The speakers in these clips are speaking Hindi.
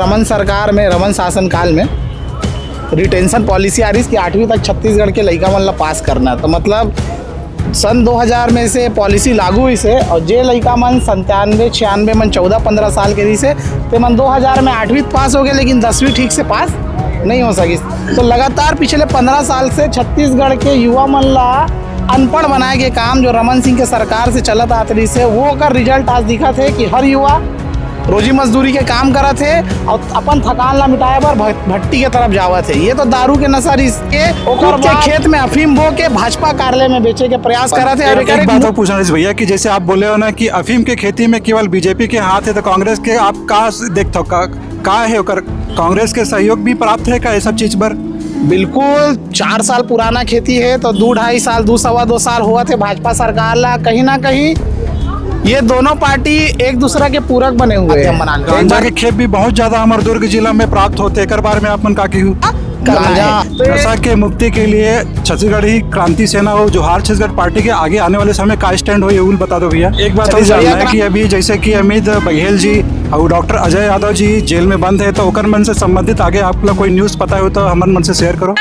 रमन सरकार में, रमन शासन काल में रिटेंशन पॉलिसी आ रही कि 8वीं तक छत्तीसगढ़ के लड़का मन ला पास करना। तो मतलब सन 2000 में से पॉलिसी लागू हुई से, और जे लड़का मन 97, 96 मन 14-15 साल के रही से ते मन 2000 में 8वीं पास हो गए, लेकिन 10वीं ठीक से पास नहीं हो सकी। तो लगातार पिछले 15 साल से छत्तीसगढ़ के युवा मन ला अनपढ़ बनाए के काम जो रमन सिंह के सरकार से चलत आत रही से, वो का रिजल्ट आज दिखा थे कि हर युवा रोजी मजदूरी के काम करा थे और अपन थकान ला मिटाए बर भट्टी के तरफ जावा थे। ये तो दारू के नशा के ओकर के खेत में अफीम बो के भाजपा कार्यालय में बेचे के प्रयास करा थे। एक बात और पूछना है भैया कि जैसे आप बोले हो ना कि अफीम के खेती में केवल बीजेपी के हाथ है, तो कांग्रेस के आप कहाँ देखते हो, कहाँ है ओकर कांग्रेस के सहयोग भी प्राप्त है का ये सब चीज पर? बिल्कुल 4 साल पुराना खेती है, तो 2-2.5 साल 2-2.25 साल हुआ थे भाजपा सरकार ला। कहीं ना कहीं ये दोनों पार्टी एक दूसरा के पूरक बने हुए हैं। गांजा के खेप भी बहुत ज्यादा हमारे दुर्ग जिला में प्राप्त होते हैं। बार में आप मन का नशा के मुक्ति के लिए छत्तीसगढ़ी क्रांति सेना हो जोहार छत्तीसगढ़ पार्टी के आगे आने वाले समय का स्टैंड हो, ये भी बता दो भैया। एक बात और जानना है कि अभी जैसे कि अमित बघेल जी और डॉक्टर अजय यादव जी जेल में बंद है, तो ओकर मन से संबंधित आगे आप लोग कोई न्यूज पता हो तो हमारे मन से शेयर करो।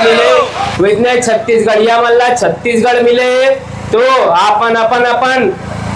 मिले विधने छत्तीसगढ़िया मल्ला छत्तीसगढ़ मिले तो आपन अपन अपन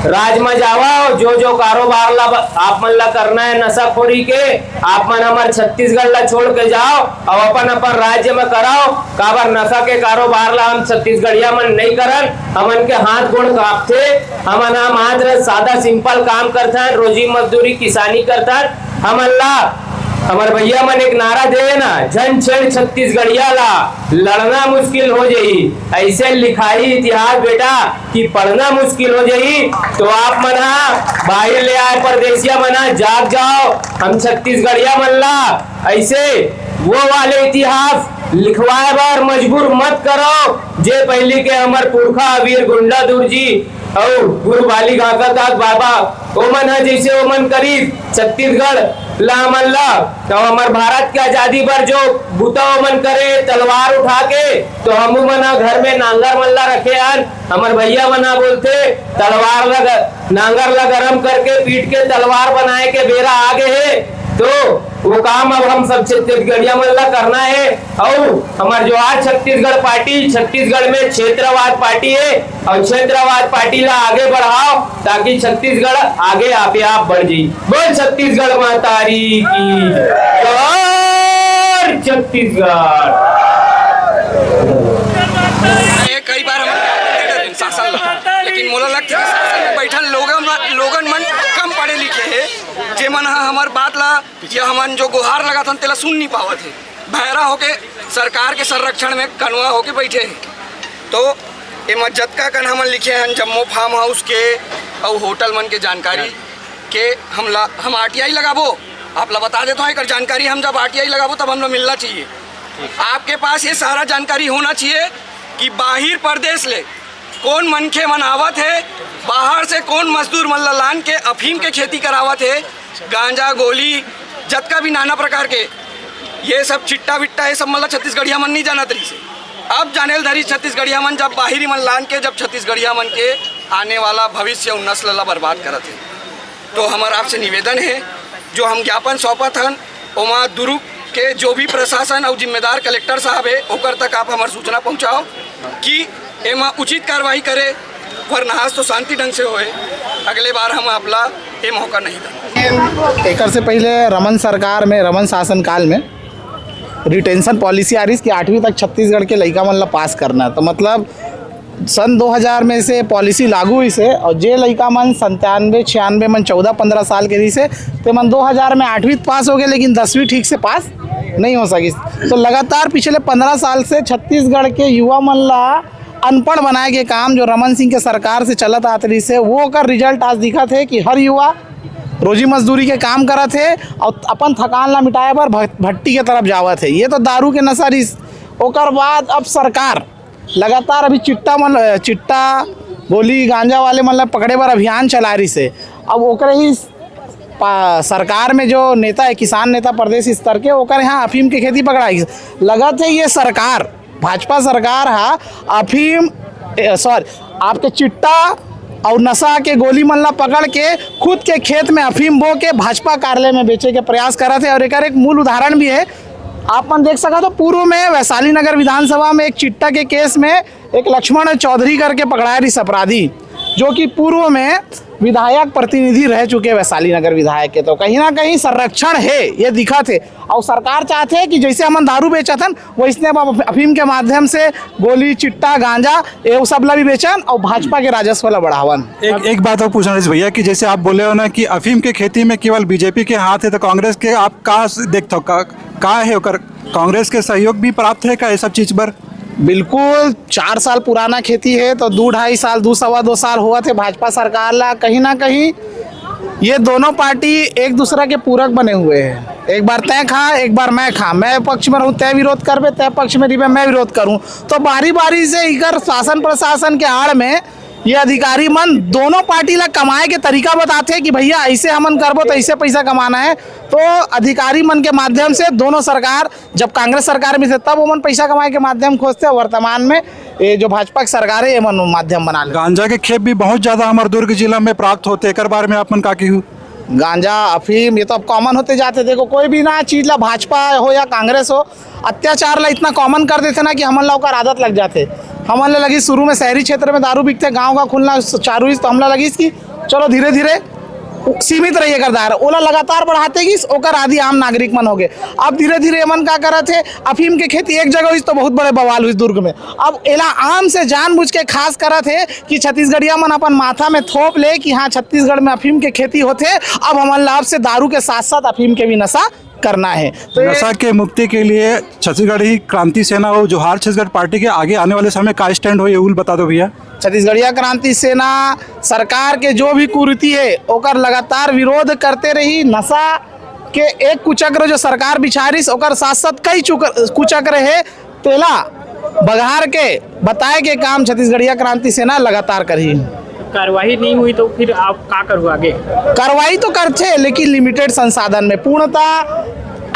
राज में जावा। जो जो कारोबार ला आप मन ला करना है नशाखोरी के, आप मन हमारे छत्तीसगढ़ ला छोड़ के जाओ और अपन अपन राज्य में कराओ। काबर नशा के कारोबार ला हम छत्तीसगढ़िया मन नहीं करन, हमन के हाथ गोड़ कांपथे। हमन हम हाथ सादा सिंपल काम करथन, रोजी मजदूरी किसानी करथन। हमन ला हमारे भैया मन एक नारा दे ना, जन छेड़ छत्तीसगढ़िया ला लड़ना मुश्किल हो जाई। ऐसे लिखाई इतिहास बेटा कि पढ़ना मुश्किल हो जाई। तो आप मना बाहर ले आए परदेसिया मना जाग जाओ, हम छत्तीसगढ़िया मन ला ऐसे वो वाले इतिहास लिखवाए बार मजबूर मत करो। जे पहले के हमार पुरखा वीर गुंडाधुर जी और गुरु बाली गाका का बाबा ओमन है जैसे ओमन करीब छत्तीसगढ़ ला मन ला तो हमार भारत के आजादी पर जो बूता ओमन करे तलवार उठा के, तो हम मना घर में नांगर मन ला रखे हन। हमार भैया मना बोलते तलवार ला नांगर ला गरम करके पीट के तलवार बनाए के बेरा आगे है। तो वो काम अब हम सब छत्तीसगढ़िया मन ला करना है। और हमार जो आज छत्तीसगढ़ पार्टी छत्तीसगढ़ में क्षेत्रवाद पार्टी है, और क्षेत्रवाद पार्टी ला आगे बढ़ाओ ताकि छत्तीसगढ़ आगे आपे आप बढ़ जाए। बोल छत्तीसगढ़ मातारी की जय, छत्तीसगढ़। कई बार हम शासन, लेकिन मोला लगता है शासन में बैठल लोगन मन कम पढ़े लिखे है, जे मन हमार बात ला या हमन जो गुहार लगा था तेला सुन नहीं पावत है। बहरा होके सरकार के संरक्षण में कनवा होके बैठे हैं। तो एमा जतका कन हमन लिखे हैं जम्मू फार्म हाउस के और होटल मन के जानकारी के हम RTI लगाबो। आप ला बता देता हूँ एक जानकारी हम जब RTI लगाबो तब हम लोग मिलना चाहिए। आपके पास ये सारा जानकारी होना चाहिए कि बाहर प्रदेश ले कौन मनखे मन आवत है, बाहर से कौन मजदूर मन लान के अफीम के खेती करावत है, गांजा गोली जतका भी नाना प्रकार के ये सब चिट्टा विट्टा ये सब मतलब छत्तीसगढ़िया मन नहीं जाना तरी से। अब जाने धरी छत्तीसगढ़िया मन जब बाहरी मन लान के जब छत्तीसगढ़िया मन के आने वाला भविष्य और नस्ल ला बर्बाद करत है। तो हमारा आपसे निवेदन है जो हम ज्ञापन सौंपत हन ओमा दुर्ग के जो भी प्रशासन और जिम्मेदार कलेक्टर साहब है ओकर तक आप हमार सूचना पहुँचाओ कि एमा उचित कार्रवाई करे, वरना तो शांति ढंग से होए। अगले बार हम आपला ये मौका नहीं था। एक से पहले रमन सरकार में, रमन शासन काल में रिटेंशन पॉलिसी आ रही कि 8वीं तक छत्तीसगढ़ के लड़का मन ला पास करना। तो मतलब सन 2000 में से पॉलिसी लागू हुई से, और जे लड़का मन 97, 96 मन 14-15 साल के रही से, तो मन 2000 में 8वीं पास हो गए, लेकिन 10वीं ठीक से पास नहीं हो सकी। तो लगातार पिछले 15 साल से छत्तीसगढ़ के युवा मन ला अनपढ़ बनाए के काम जो रमन सिंह के सरकार से चलत आत रही से, वो का रिजल्ट आज दिखा थे कि हर युवा रोजी मजदूरी के काम करत है और अपन थकान ला मिटाए पर भट्टी के तरफ जावत है। ये तो दारू के नशा रही। ओकर बाद अब सरकार लगातार अभी चिट्टा गोली गांजा वाले मतलब पकड़े पर अभियान चला रही से। अब ओकरे ही सरकार में जो नेता है, किसान नेता प्रदेश स्तर के, ओकर यहाँ अफीम की खेती पकड़ाई लगत है। ये सरकार, भाजपा सरकार है, अफीम आपके चिट्टा और नशा के गोली मल्ला पकड़ के खुद के खेत में अफीम बो के भाजपा कार्यालय में बेचे के प्रयास कर थे। और एक मूल उदाहरण भी है, आप मन देख सका तो पूर्व में वैशाली नगर विधानसभा में एक चिट्टा के केस में एक लक्ष्मण चौधरी करके पकड़ाया रही अपराधी, जो कि पूर्व में विधायक प्रतिनिधि रह चुके वैशाली नगर विधायक के। तो कहीं ना कहीं संरक्षण है, ये दिखा थे। और सरकार चाहते हैं कि जैसे हम दारू बेचा था वैसे अब अफीम के माध्यम से गोली, चिट्टा, गांजा ये सब ला भी बेचन और भाजपा के राजस्व ला बढ़ावन। एक बात और पूछना है भैया कि जैसे आप बोले हो ना कि अफीम के खेती में केवल बीजेपी के हाथ है, तो कांग्रेस के आप कहाँ देखते हो, कहाँ है ओकर कांग्रेस के सहयोग भी प्राप्त है का ये सब चीज़ पर? बिल्कुल 4 साल पुराना खेती है, तो 2-2.5 साल 2-2.25 साल हुआ थे भाजपा सरकार ला। कहीं ना कहीं ये दोनों पार्टी एक दूसरा के पूरक बने हुए हैं। एक बार तय खा, एक बार मैं खा, मैं पक्ष में रहूँ तय विरोध करबे, तय पक्ष में रही मैं विरोध करूँ। तो बारी बारी से इधर शासन प्रशासन के आड़ में ये अधिकारी मन दोनों पार्टी ला कमाए के तरीका बताते हैं कि भैया ऐसे हमन करबो तो ऐसे पैसा कमाना है। तो अधिकारी मन के माध्यम से दोनों सरकार, जब कांग्रेस सरकार में थे तब वो मन पैसा कमाए के माध्यम खोजते, वर्तमान में ये जो भाजपा की सरकार है ये मन माध्यम बना ले। गांजा के खेप भी बहुत ज़्यादा हमारे दुर्ग जिला में प्राप्त होते, एक बार में आप मन का की गांजा, अफीम ये तो अब कॉमन होते जाते। देखो कोई भी ना चीज़ ला, भाजपा हो या कांग्रेस हो, अत्याचार ला इतना कॉमन कर देते ना कि हमन ला ओकर आदत लग जाते। हमन ला लगी शुरू में शहरी क्षेत्र में दारू बिकते, गांव का खुलना चालू, तो हमला लगी कि चलो धीरे धीरे सीमित रहिए कर दायरा, ओला लगातार बढ़ाते कि ओकर आदि आम नागरिक मन हो गए। अब धीरे धीरे मन का करत है, अफीम के खेती एक जगह हुई तो बहुत बड़े बवाल हुई दुर्ग में। अब एला आम से जानबूझ के खास करत है कि छत्तीसगढ़िया मन अपन माथा में थोप ले कि हाँ छत्तीसगढ़ में अफीम के खेती होते, अब हमन लाभ से दारू के साथ साथ अफीम के भी नशा करना है। तो नशा के मुक्ति के लिए छत्तीसगढ़ी क्रांति सेना हो, जोहार छत्तीसगढ़ पार्टी के आगे आने वाले समय का स्टैंड हो, ये बता दो भैया। छत्तीसगढ़िया क्रांति सेना सरकार के जो भी कुरीति है ओकर लगातार विरोध करते रही। नशा के एक कुचक्र जो सरकार बिछारी ओकर साथ साथ कई कुचक्र है, तेला बघार के बताए के काम छत्तीसगढ़िया क्रांति सेना लगातार करी। कार्रवाई नहीं हुई तो फिर आप क्या करो आगे? कार्रवाई तो करते लेकिन लिमिटेड संसाधन में। पूर्णतः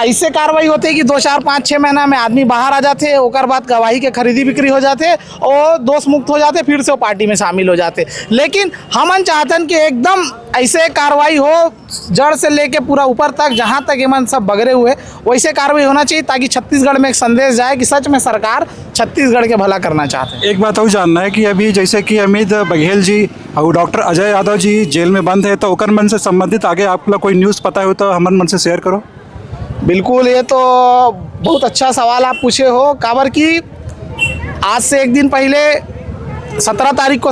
ऐसे कार्रवाई होती है कि 2, 4, 5, 6 महीना में आदमी बाहर आ जाते, ओकर बाद गवाही के खरीदी बिक्री हो जाते और दोष मुक्त हो जाते, फिर से वो पार्टी में शामिल हो जाते। लेकिन हमन चाहतन कि एकदम ऐसे कार्रवाई हो, जड़ से लेके पूरा ऊपर तक, जहाँ तक एमन सब बगरे हुए वैसे कार्रवाई होना चाहिए, ताकि छत्तीसगढ़ में एक संदेश जाए कि सच में सरकार छत्तीसगढ़ के भला करना चाहते हैं। एक बात और जानना है कि अभी जैसे कि अमित बघेल जी और डॉक्टर अजय यादव जी जेल में बंद है, तो ओकर मन से संबंधित आगे आपको कोई न्यूज़ पता हो तो हमन मन से शेयर करो। बिल्कुल, ये तो बहुत अच्छा सवाल आप पूछे हो। काबर की आज से एक दिन पहले 17 तारीख को,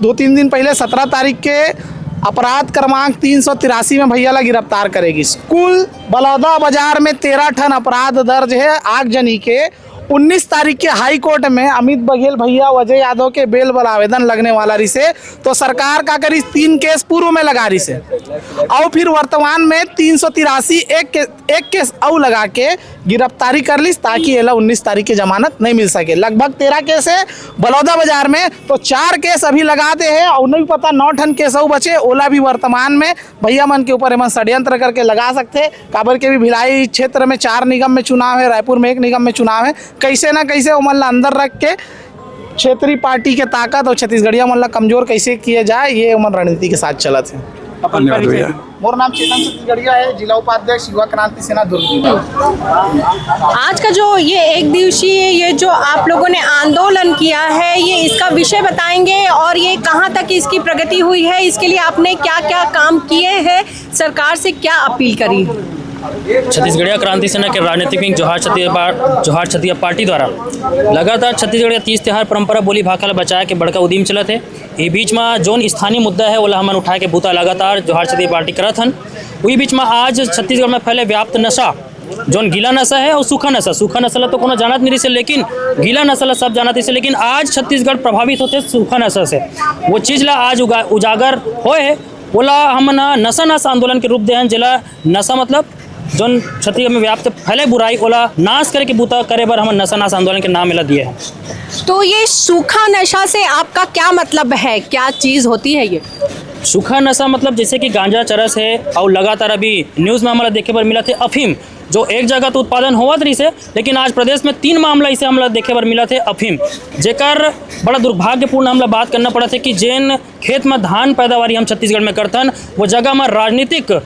2-3 दिन पहले 17 तारीख के अपराध क्रमांक 383 में भैया ला गिरफ्तार करेगी। कुल बलौदा बाजार में 13 ठन अपराध दर्ज है आगजनी के। 19 तारीख के हाई कोर्ट में अमित बघेल भैया अजय यादव के बेल पर आवेदन लगने वाला रही से, तो सरकार का करी 3 केस पूर्व में लगा रही से, और फिर वर्तमान में 383 एक केस और लगा के गिरफ्तारी कर ली, ताकि ये 19 तारीख की जमानत नहीं मिल सके। लगभग 13 केस है बलौदा बाजार में, तो 4 केस अभी लगाते हैं और नहीं पता 9 ठन केस और बचे, ओला भी वर्तमान में भैया मन के ऊपर एमन षड्यंत्र करके लगा सकते। काबर के भी भिलाई क्षेत्र में 4 निगम में चुनाव है, रायपुर में 1 निगम में चुनाव है, कैसे ना कैसे उमन ला अंदर रख के क्षेत्रीय पार्टी के ताकत और छत्तीसगढ़िया मन ला कमजोर कैसे किए जाए, ये उमन रणनीति के साथ चलत है। धन्यवाद भैया। मोर नाम चेतन छत्तीसगढ़िया है, जिला उपाध्यक्ष युवा क्रांति सेना दुर्ग जिला। आज का जो ये एक दिवसीय ये जो आप लोगों ने आंदोलन किया है, ये इसका विषय बताएंगे और ये कहाँ तक इसकी प्रगति हुई है, इसके लिए आपने क्या क्या काम किए हैं, सरकार से क्या अपील करी? छत्तीसगढ़िया क्रांति सेना के राजनीतिक विंग जोहार छत्तीसगढ़ पार्टी द्वारा लगातार छत्तीसगढ़ तीज त्योहार परंपरा बोली भाखा ला बचाए के बड़का उद्यम चलत है। ये बीच में जोन स्थानीय मुद्दा है ओला हमन उठाए के बूता लगातार जोहार छत्तीसगढ़ पार्टी करत हन। वही बीच में आज छत्तीसगढ़ में फैले व्याप्त नशा जोन गीला नशा है और सूखा नशा तो कोनो जानत नहीं से, लेकिन गीला नशा सब जानत से, लेकिन आज छत्तीसगढ़ प्रभावित होते सूखा नशा से। वो चीज़ ला आज उजागर होए ओला हमन नशा नाश आंदोलन के रूप दे हन, जिला नशा मतलब जोन छत्तीसगढ़ में व्याप्त फैले बुराई ओला नाश करे के बूता करे बर हम नशा नाश आंदोलन के नाम मिला दिए हैं। तो ये सूखा नशा से आपका क्या मतलब है, क्या चीज़ होती है ये? सूखा नशा मतलब जैसे कि गांजा चरस है और लगातार अभी न्यूज़ में हमारा देखे पर मिला थे अफीम, जो एक जगह तो उत्पादन होवत रही से, लेकिन आज प्रदेश में 3 मामला इसे हमला देखे पर मिला थे अफीम, जेकर बड़ा दुर्भाग्यपूर्ण हमला बात करना पड़ा थे कि जिन खेत में धान पैदावारी हम छत्तीसगढ़ में करतन वो जगह में राजनीतिक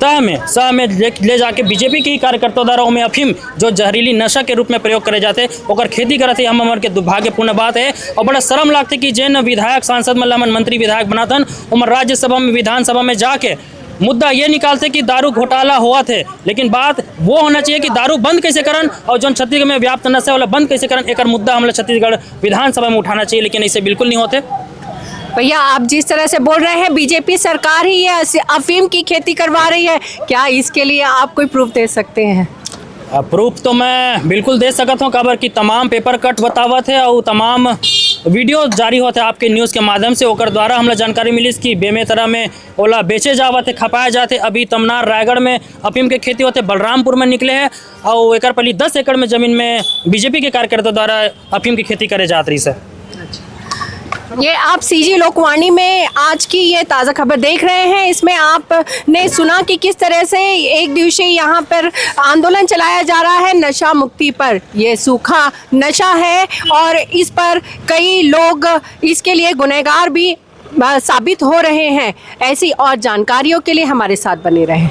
सह में ले जाके बीजेपी के ही कार्यकर्ताओं द्वारा उनमें अफीम जो जहरीली नशा के रूप में प्रयोग करे जाते ओकर खेती करते हम हमारे के दुर्भाग्यपूर्ण बात है। और बड़ा शर्म लगते कि जिन विधायक सांसद मतलब मंत्री विधायक बनातन उमर राज्यसभा में विधानसभा में जाके मुद्दा ये निकालते कि दारू घोटाला हुआ थे, लेकिन बात वो होना चाहिए कि दारू बंद कैसे करन और जो छत्तीसगढ़ में व्याप्त नशा वाला बंद कैसे करन, एक मुद्दा हम छत्तीसगढ़ विधानसभा में उठाना चाहिए, लेकिन ऐसे बिल्कुल नहीं होते। भैया आप जिस तरह से बोल रहे हैं बीजेपी सरकार ही है अफीम की खेती करवा रही है, क्या इसके लिए आप कोई प्रूफ दे सकते हैं? प्रूफ तो मैं बिल्कुल दे सकता हूँ, खबर की तमाम पेपर कट बतावत है और तमाम वीडियो जारी होते हैं आपके न्यूज़ के माध्यम से, ओकर द्वारा हमला जानकारी मिली कि बेमेतरा में ओला बेचे जावत है, खपाए जाते। अभी तमनार रायगढ़ में अफीम के खेती होते, बलरामपुर में निकले हैं और एक पहले 10 एकड़ में ज़मीन में बीजेपी के कार्यकर्ता द्वारा अफीम की खेती करे जात रही से। ये आप सीजी लोकवाणी में आज की ये ताज़ा खबर देख रहे हैं, इसमें आपने सुना कि किस तरह से एक दिवसीय यहाँ पर आंदोलन चलाया जा रहा है नशा मुक्ति पर। ये सूखा नशा है और इस पर कई लोग इसके लिए गुनहगार भी साबित हो रहे हैं। ऐसी और जानकारियों के लिए हमारे साथ बने रहें।